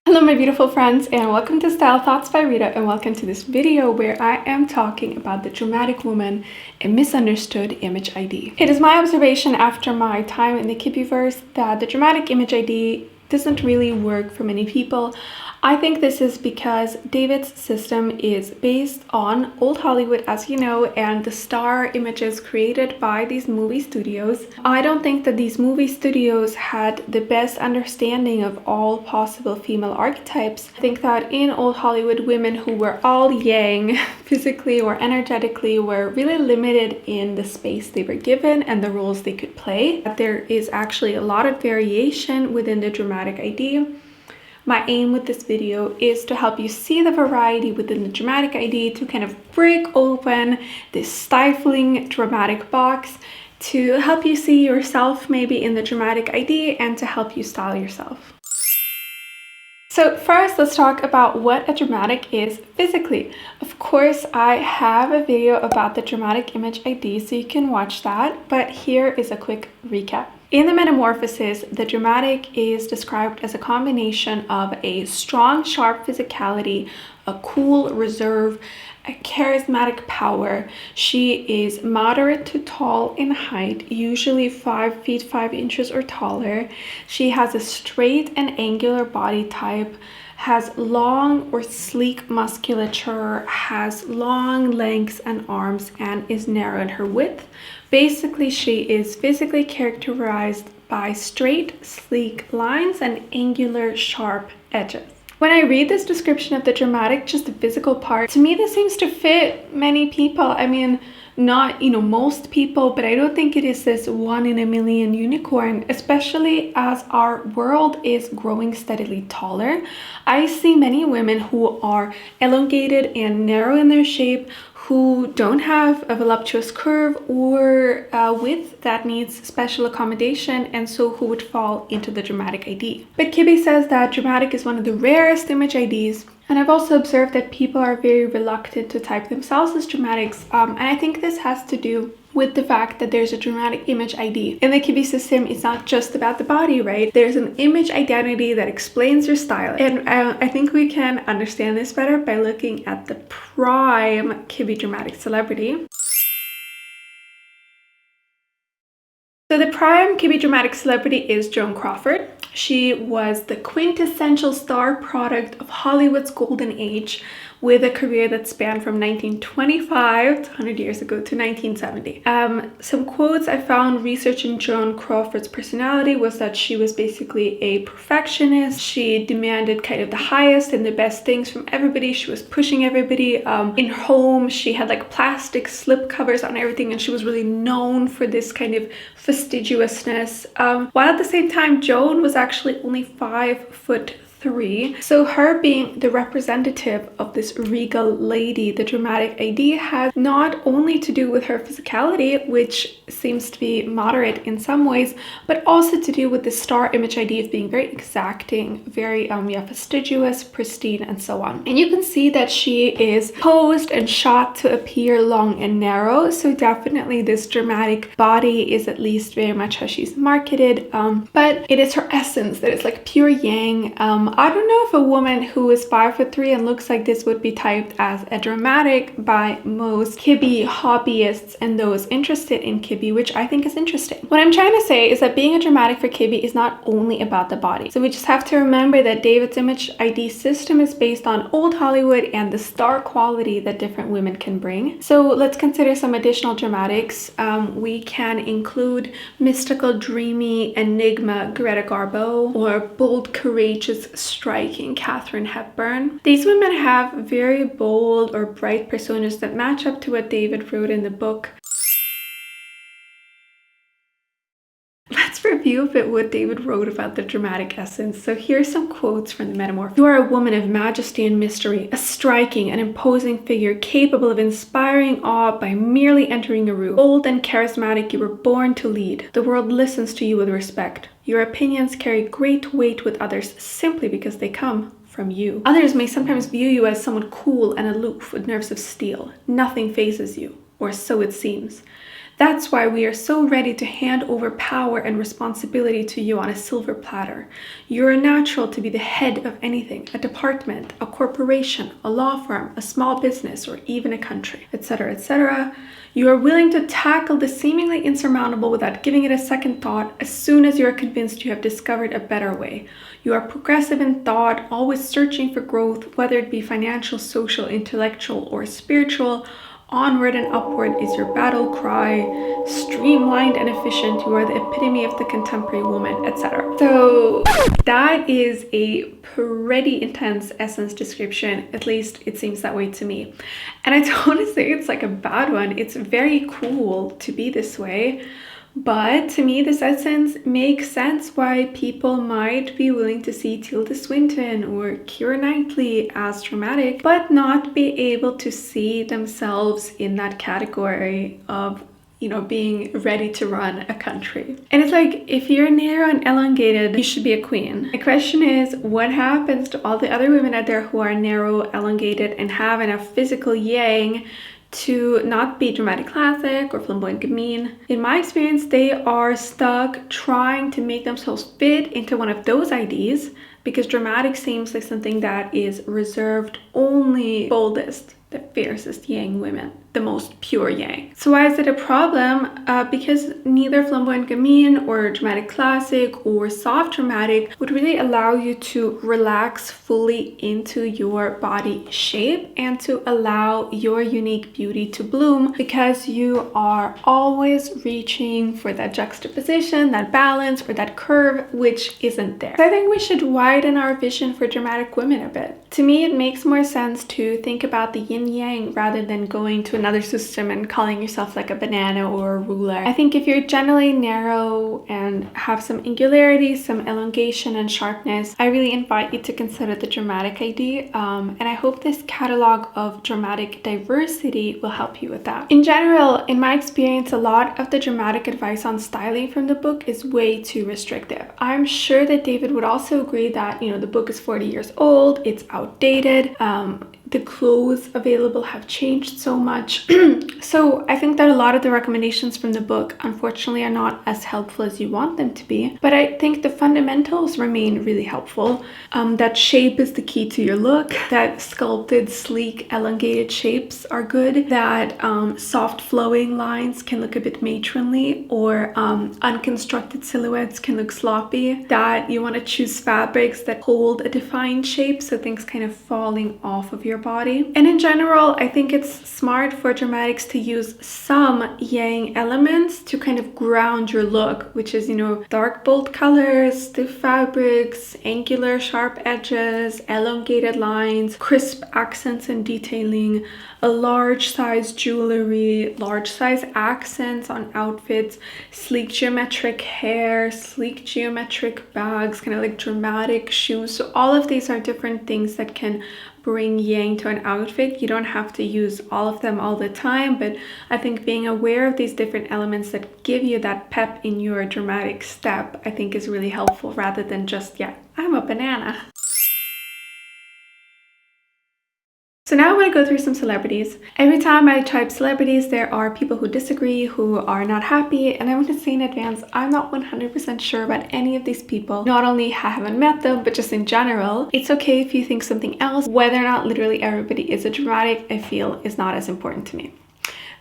Hello my beautiful friends, and welcome to Style Thoughts by Rita, and welcome to this video where I am talking about the dramatic woman and misunderstood image ID. It is my observation after my time in the Kibbeverse that the dramatic image ID doesn't really work for many people. I think this is because David's system is based on old Hollywood, as you know, and the star images created by these movie studios. I don't think that these movie studios had the best understanding of all possible female archetypes. I think that in old Hollywood, women who were all yang physically or energetically were really limited in the space they were given and the roles they could play. There is actually a lot of variation within the dramatic ID. My aim with this video is to help you see the variety within the dramatic ID, to kind of break open this stifling dramatic box, to help you see yourself maybe in the dramatic ID and to help you style yourself. So first, let's talk about what a dramatic is physically. Of course, I have a video about the dramatic image ID, so you can watch that, but here is a quick recap. In the Metamorphosis, the dramatic is described as a combination of a strong, sharp physicality, a cool reserve, a charismatic power. She is moderate to tall in height, usually 5 feet 5 inches or taller. She has a straight and angular body type, has long or sleek musculature, has long legs and arms, and is narrow in her width. Basically, she is physically characterized by straight, sleek lines and angular, sharp edges. When I read this description of the dramatic, just the physical part, to me this seems to fit many people. I mean, not, most people, but I don't think it is this 1 in a million unicorn, especially as our world is growing steadily taller. I see many women who are elongated and narrow in their shape, who don't have a voluptuous curve or width that needs special accommodation, and so who would fall into the dramatic ID. But Kibbe says that dramatic is one of the rarest image IDs, and I've also observed that people are very reluctant to type themselves as dramatics, and I think this has to do with the fact that there's a dramatic image ID. In the Kibbe system, it's not just about the body, right? There's an image identity that explains your style. And I think we can understand this better by looking at the prime Kibbe dramatic celebrity. So the prime Kibbe dramatic celebrity is Joan Crawford. She was the quintessential star product of Hollywood's golden age, with a career that spanned from 1925, 100 years ago, to 1970. Some quotes I found researching Joan Crawford's personality was that she was basically a perfectionist. She demanded kind of the highest and the best things from everybody. She was pushing everybody. In her home, she had like plastic slip covers on everything, and she was really known for this kind of fastidiousness. While at the same time, Joan was actually only 5'3". So her being the representative of this regal lady, the dramatic ID has not only to do with her physicality, which seems to be moderate in some ways, but also to do with the star image ID of being very exacting, very fastidious, pristine, and so on. And you can see that she is posed and shot to appear long and narrow, so definitely this dramatic body is at least very much how she's marketed, but it is her essence that is like pure yang. I don't know if a woman who is 5'3" and looks like this would be typed as a dramatic by most Kibbe hobbyists and those interested in Kibbe, which I think is interesting. What I'm trying to say is that being a dramatic for Kibbe is not only about the body. So we just have to remember that David's image ID system is based on old Hollywood and the star quality that different women can bring. So let's consider some additional dramatics. We can include mystical, dreamy, enigma Greta Garbo, or bold, courageous, striking Katharine Hepburn. These women have very bold or bright personas that match up to what David wrote in the book. Let's review a bit what David wrote about the dramatic essence. So here's some quotes from the Metamorphosis. You are a woman of majesty and mystery, a striking and imposing figure capable of inspiring awe by merely entering a room. Bold and charismatic, you were born to lead. The world listens to you with respect. Your opinions carry great weight with others simply because they come from you. Others may sometimes view you as someone cool and aloof with nerves of steel. Nothing phases you, or so it seems. That's why we are so ready to hand over power and responsibility to you on a silver platter. You're a natural to be the head of anything, a department, a corporation, a law firm, a small business, or even a country, etc., etc. You are willing to tackle the seemingly insurmountable without giving it a second thought as soon as you are convinced you have discovered a better way. You are progressive in thought, always searching for growth, whether it be financial, social, intellectual, or spiritual. Onward and upward is your battle cry. Streamlined and efficient, you are the epitome of the contemporary woman, etc. So that is a pretty intense essence description. At least it seems that way to me. And I don't want to say it's like a bad one. It's very cool to be this way. But to me, this essence makes sense why people might be willing to see Tilda Swinton or Keira Knightley as dramatic, but not be able to see themselves in that category of, you know, being ready to run a country. And it's like, if you're narrow and elongated, you should be a queen. The question is, what happens to all the other women out there who are narrow, elongated, and have enough physical yang to not be dramatic classic or flamboyant gamine? In my experience, they are stuck trying to make themselves fit into one of those IDs, because dramatic seems like something that is reserved only boldest, the fiercest yang women, the most pure yang. So why is it a problem? Because neither flamboyant gamine or dramatic classic or soft dramatic would really allow you to relax fully into your body shape and to allow your unique beauty to bloom, because you are always reaching for that juxtaposition, that balance, or that curve, which isn't there. So I think we should widen our vision for dramatic women a bit. To me, it makes more sense to think about the yin yang rather than going to another system and calling yourself like a banana or a ruler. I think if you're generally narrow and have some angularity, some elongation and sharpness, I really invite you to consider the dramatic ID. And I hope this catalog of dramatic diversity will help you with that. In general, in my experience, a lot of the dramatic advice on styling from the book is way too restrictive. I'm sure that David would also agree that, you know, the book is 40 years old, it's outdated, the clothes available have changed so much. So I think that a lot of the recommendations from the book, unfortunately, are not as helpful as you want them to be. But I think the fundamentals remain really helpful. That shape is the key to your look. That sculpted, sleek, elongated shapes are good. That soft flowing lines can look a bit matronly, or unconstructed silhouettes can look sloppy. That you want to choose fabrics that hold a defined shape, so things kind of falling off of your body. And in general, I think it's smart for dramatics to use some yang elements to kind of ground your look, which is, you know, dark bold colors, stiff fabrics, angular sharp edges, elongated lines, crisp accents and detailing, a large size jewelry, large size accents on outfits, sleek geometric hair, sleek geometric bags, kind of like dramatic shoes. So all of these are different things that can bring yang to an outfit. You don't have to use all of them all the time, but I think being aware of these different elements that give you that pep in your dramatic step, I think is really helpful, rather than just, yeah, I'm a banana. So now I want to go through some celebrities. Every time I type celebrities, there are people who disagree, who are not happy, and I want to say in advance, I'm not 100% sure about any of these people. Not only I haven't met them, but just in general. It's okay if you think something else. Whether or not literally everybody is a dramatic, I feel is not as important to me.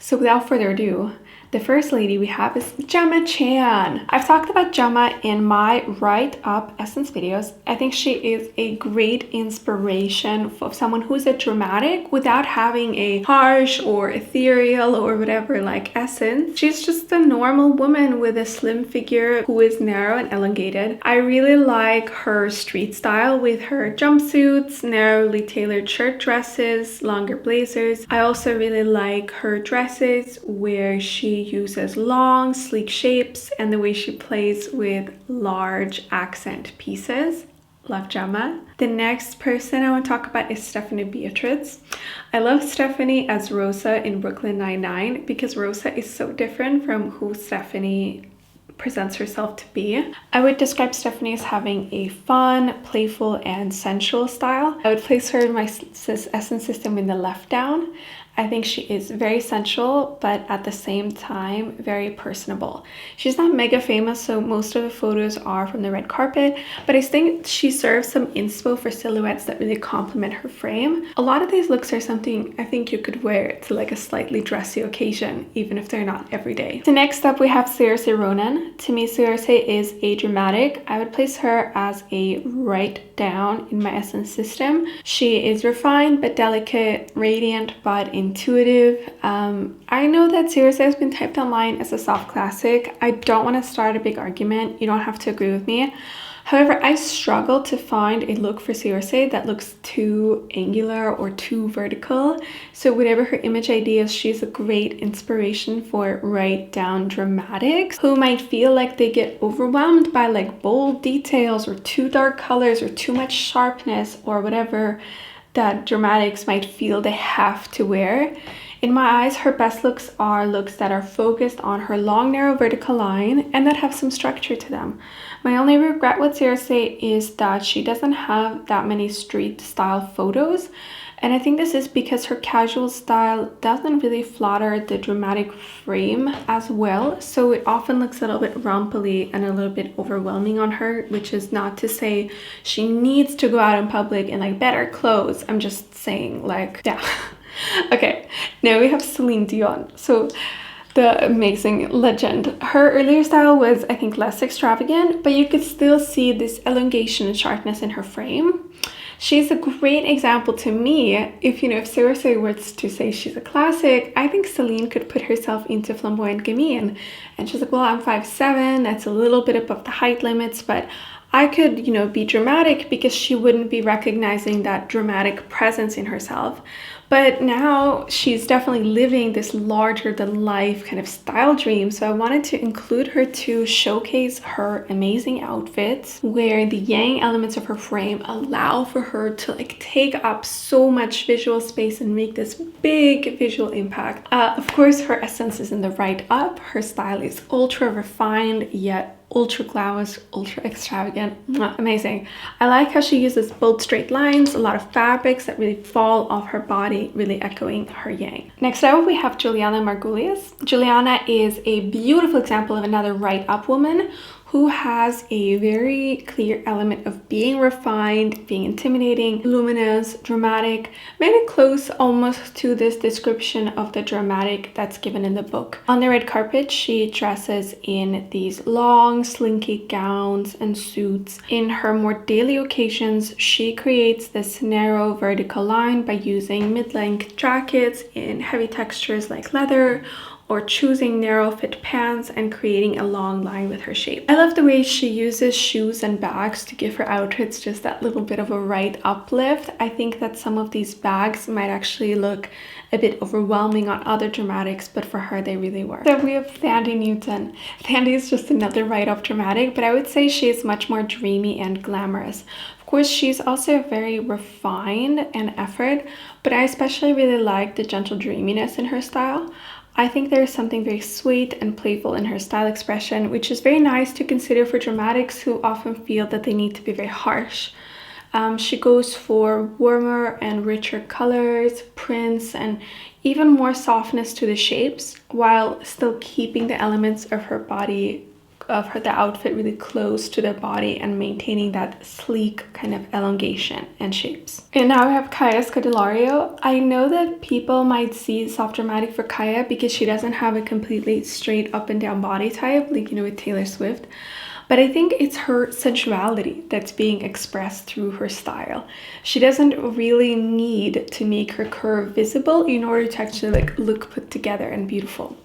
So without further ado, the first lady we have is Gemma Chan. I've talked about Gemma in my Right+Up essence videos. I think she is a great inspiration for someone who's a dramatic without having a harsh or ethereal or whatever like essence. She's just a normal woman with a slim figure who is narrow and elongated. I really like her street style with her jumpsuits, narrowly tailored shirt dresses, longer blazers. I also really like her dresses where she uses long, sleek shapes and the way she plays with large accent pieces. Love Gemma. The next person I want to talk about is Stephanie Beatriz. I love Stephanie as Rosa in Brooklyn Nine-Nine because Rosa is so different from who Stephanie presents herself to be. I would describe Stephanie as having a fun, playful, and sensual style. I would place her in my essence system in the Left+Down. I think she is very sensual, but at the same time, very personable. She's not mega famous, so most of the photos are from the red carpet, but I think she serves some inspo for silhouettes that really complement her frame. A lot of these looks are something I think you could wear to like a slightly dressy occasion, even if they're not every day. So next up we have Saiorse Ronan. To me, Saiorse is a dramatic. I would place her as a Right+Down in my essence system. She is refined but delicate, radiant but intuitive. I know that Saiorse has been typed online as a soft classic. I don't want to start a big argument. You don't have to agree with me. However, I struggle to find a look for Saiorse that looks too angular or too vertical. So whatever her image idea is, she's a great inspiration for Right+Down dramatics who might feel like they get overwhelmed by like bold details or too dark colors or too much sharpness or whatever that dramatics might feel they have to wear. In my eyes, her best looks are looks that are focused on her long, narrow vertical line and that have some structure to them. My only regret with Saiorse is that she doesn't have that many street style photos. And I think this is because her casual style doesn't really flatter the dramatic frame as well. So it often looks a little bit rumply and a little bit overwhelming on her, which is not to say she needs to go out in public in like better clothes. I'm just saying like, yeah. Okay, now we have Celine Dion. So the amazing legend. Her earlier style was, I think, less extravagant, but you could still see this elongation and sharpness in her frame. She's a great example to me. If Saiorse were to say she's a classic, I think Celine could put herself into flamboyant gamine. And she's like, well, I'm 5'7", that's a little bit above the height limits, but I could, be dramatic because she wouldn't be recognizing that dramatic presence in herself. But now she's definitely living this larger than life kind of style dream. So I wanted to include her to showcase her amazing outfits where the yang elements of her frame allow for her to like take up so much visual space and make this big visual impact. Of course, her essence is in the Right+Up. Her style is ultra refined yet ultra glamorous, ultra extravagant. Amazing. I like how she uses bold straight lines, a lot of fabrics that really fall off her body, really echoing her yang. Next up we have Julianna Margulies. Julianna is a beautiful example of another Right+Up woman who has a very clear element of being refined, being intimidating, luminous, dramatic, maybe close almost to this description of the dramatic that's given in the book. On the red carpet, she dresses in these long, slinky gowns and suits. In her more daily occasions, she creates this narrow vertical line by using mid-length jackets in heavy textures like leather, or choosing narrow fit pants and creating a long line with her shape. I love the way she uses shoes and bags to give her outfits just that little bit of a right uplift. I think that some of these bags might actually look a bit overwhelming on other dramatics, but for her they really work. So we have Thandie Newton. Thandie is just another Right+Up dramatic, but I would say she is much more dreamy and glamorous. Of course, she's also very refined and effort, but I especially really like the gentle dreaminess in her style. I think there is something very sweet and playful in her style expression, which is very nice to consider for dramatics who often feel that they need to be very harsh. She goes for warmer and richer colors, prints, and even more softness to the shapes, while still keeping the elements of her body, the outfit really close to the body and maintaining that sleek kind of elongation and shapes. And now we have Kaia Scodelario. I know that people might see soft dramatic for Kaia because she doesn't have a completely straight up and down body type like with Taylor Swift, but I think it's her sensuality that's being expressed through her style. She doesn't really need to make her curve visible in order to actually look put together and beautiful.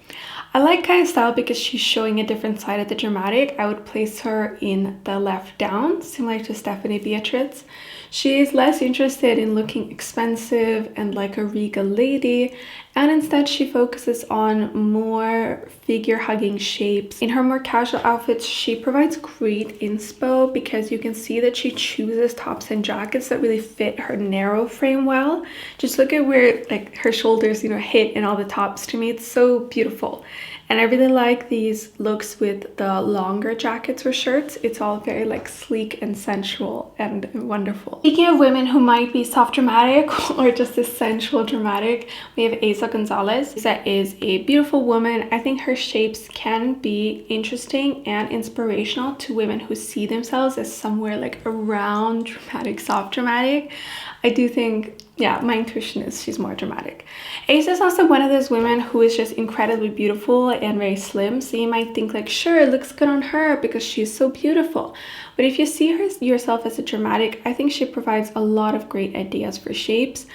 I like Kaia's style because she's showing a different side of the dramatic. I would place her in the Left+Down, similar to Stephanie Beatriz. She is less interested in looking expensive and like a regal lady, and instead she focuses on more figure-hugging shapes. In her more casual outfits, she provides great inspo because you can see that she chooses tops and jackets that really fit her narrow frame well. Just look at where her shoulders hit in all the tops. To me, it's so beautiful. And I really like these looks with the longer jackets or shirts. It's all very like sleek and sensual and wonderful. Speaking of women who might be soft dramatic or just a sensual dramatic, we have Eiza Gonzalez. Eiza is a beautiful woman. I think her shapes can be interesting and inspirational to women who see themselves as somewhere like around dramatic, soft dramatic. I do think, yeah, my intuition is she's more dramatic. Eiza is also one of those women who is just incredibly beautiful and very slim. So you might think like, sure, it looks good on her because she's so beautiful. But if you see her yourself as a dramatic, I think she provides a lot of great ideas for shapes.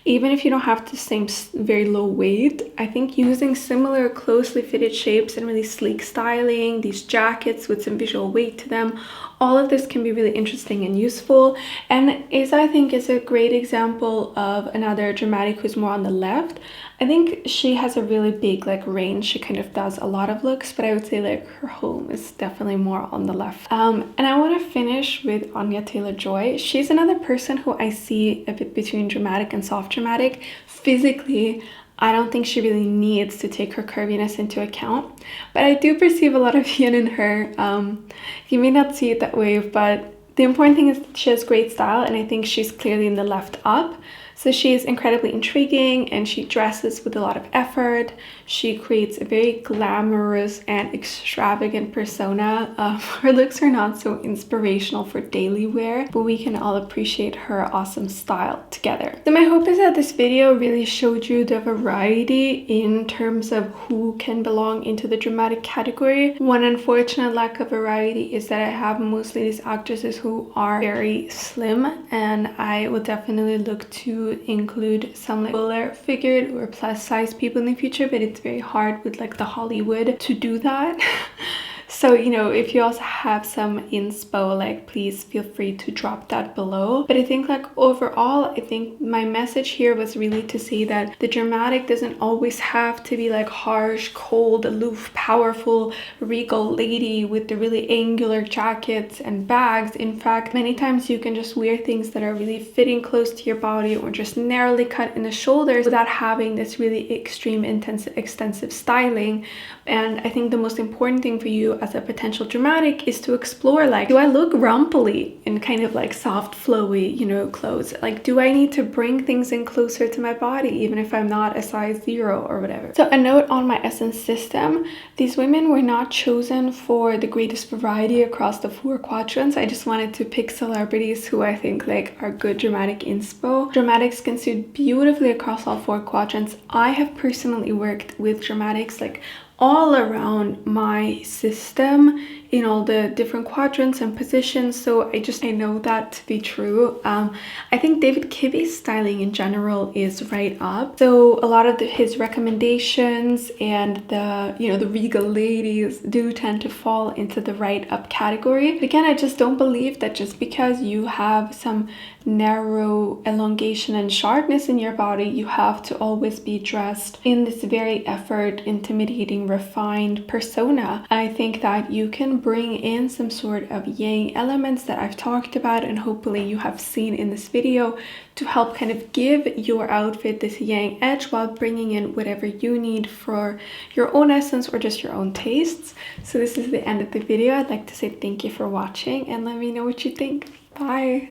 Even if you don't have the same very low weight, I think using similar closely fitted shapes and really sleek styling, these jackets with some visual weight to them, all of this can be really interesting and useful. And Eiza, I think, is a great example of another dramatic who's more on the left. I think she has a really big like range. She kind of does a lot of looks, but I would say like her home is definitely more on the left. And I want to finish with Anya-Taylor Joy. She's another person who I see a bit between dramatic and soft dramatic. Physically, I don't think she really needs to take her curviness into account, but I do perceive a lot of yin in her. You may not see it that way, but the important thing is that she has great style, and I think she's clearly in the left up. So she is incredibly intriguing and she dresses with a lot of effort. She creates a very glamorous and extravagant persona. Her looks are not so inspirational for daily wear, but we can all appreciate her awesome style together. So my hope is that this video really showed you the variety in terms of who can belong into the dramatic category. One unfortunate lack of variety is that I have mostly these actresses who are very slim, and I will definitely look to include some like fuller figured or plus size people in the future, but it's very hard with like the Hollywood to do that. So, you know, if you also have some inspo, like please feel free to drop that below. But I think like overall, I think my message here was really to say that the dramatic doesn't always have to be like harsh, cold, aloof, powerful, regal lady with the really angular jackets and bags. In fact, many times you can just wear things that are really fitting close to your body or just narrowly cut in the shoulders without having this really extreme, extensive styling. And I think the most important thing for you as a potential dramatic is to explore, like, do I look rumply in kind of like soft flowy, you know, clothes? Like, do I need to bring things in closer to my body even if I'm not a size 0 or whatever? So a note on my essence system: these women were not chosen for the greatest variety across the 4 quadrants. I just wanted to pick celebrities who I think like are good dramatic inspo. Dramatics can suit beautifully across all 4 quadrants. I have personally worked with dramatics like all around my system in all the different quadrants and positions, so I know that to be true. I think David Kibbe's styling in general is right up, so a lot of his recommendations and the, you know, the regal ladies do tend to fall into the right up category. But again, I just don't believe that just because you have some narrow elongation and sharpness in your body, you have to always be dressed in this very effort, intimidating, refined persona. I think that you can bring in some sort of yang elements that I've talked about and hopefully you have seen in this video to help kind of give your outfit this yang edge while bringing in whatever you need for your own essence or just your own tastes. So this is the end of the video. I'd like to say thank you for watching and let me know what you think. Bye!